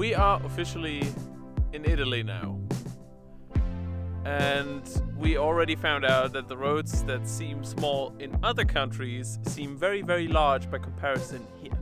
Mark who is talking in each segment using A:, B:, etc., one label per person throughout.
A: We are officially in Italy now. And we already found out that the roads that seem small in other countries seem very, very large by comparison here.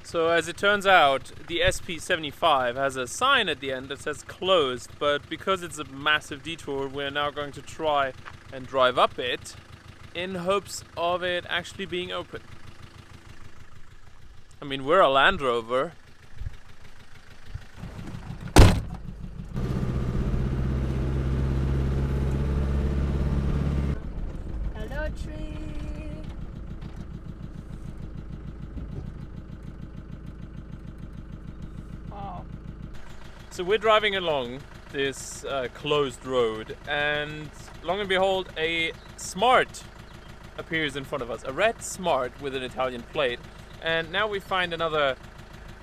A: So as it turns out, the SP75 has a sign at the end that says closed, but because it's a massive detour, we're now going to try and drive up it in hopes of it actually being open. I mean, we're a Land Rover.
B: Hello, tree.
A: So we're driving along this closed road, and long and behold, a Smart appears in front of us. A red Smart with an Italian plate. And now we find another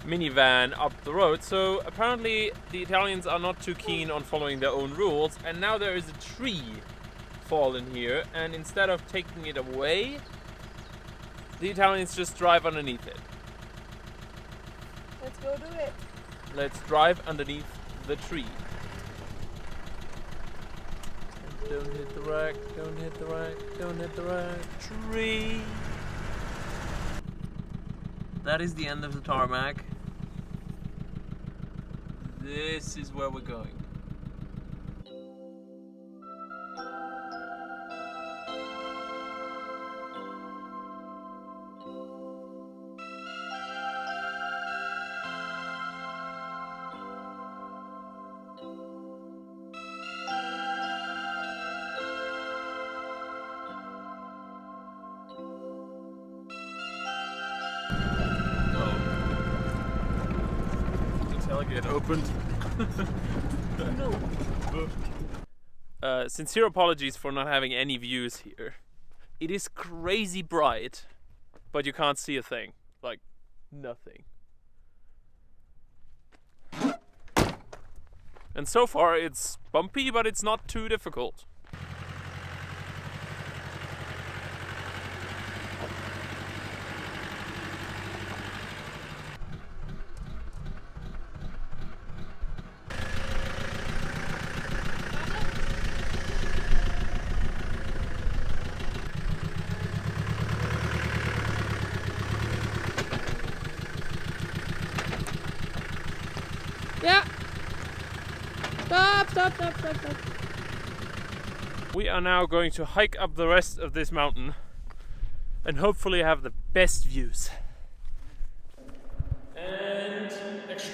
A: minivan up the road. So apparently the Italians are not too keen on following their own rules. And now there is a tree fallen here. And instead of taking it away, the Italians just drive underneath it.
B: Let's go do it.
A: Let's drive underneath the tree. Don't hit the rack, don't hit the rack, don't hit the rack. Tree! That is the end of the tarmac. This is where we're going. Get opened. No. Sincere apologies for not having any views here. It is crazy bright, but you can't see a thing. Like, nothing. And so far it's bumpy, but it's not too difficult.
B: Yeah. Stop.
A: We are now going to hike up the rest of this mountain and hopefully have the best views. And action.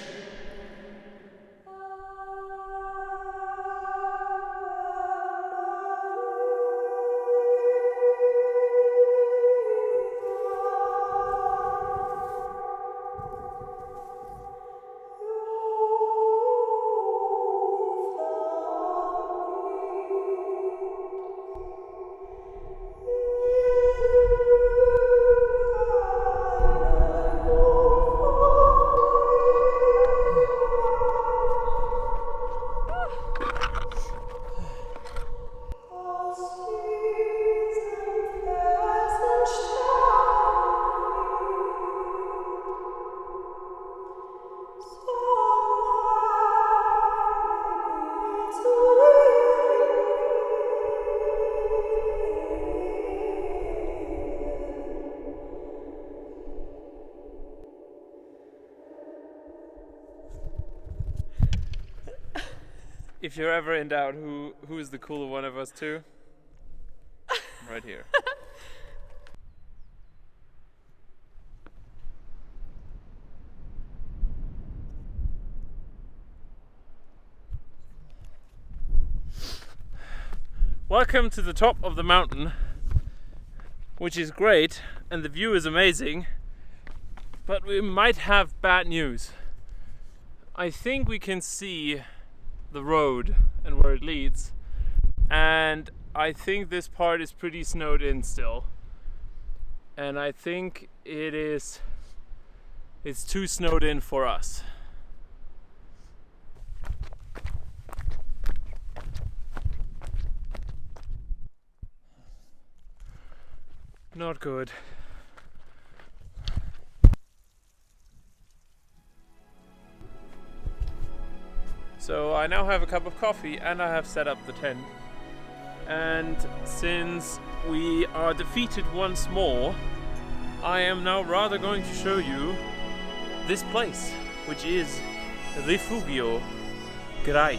A: If you're ever in doubt who is the cooler one of us two, right here. Welcome to the top of the mountain, which is great, and the view is amazing, but we might have bad news. I think we can see the road and where it leads, and I think this part is pretty snowed in still, and I think it's too snowed in for us. Not good. So I now have a cup of coffee and I have set up the tent. And since we are defeated once more, I am now rather going to show you this place, which is Refugio Grai.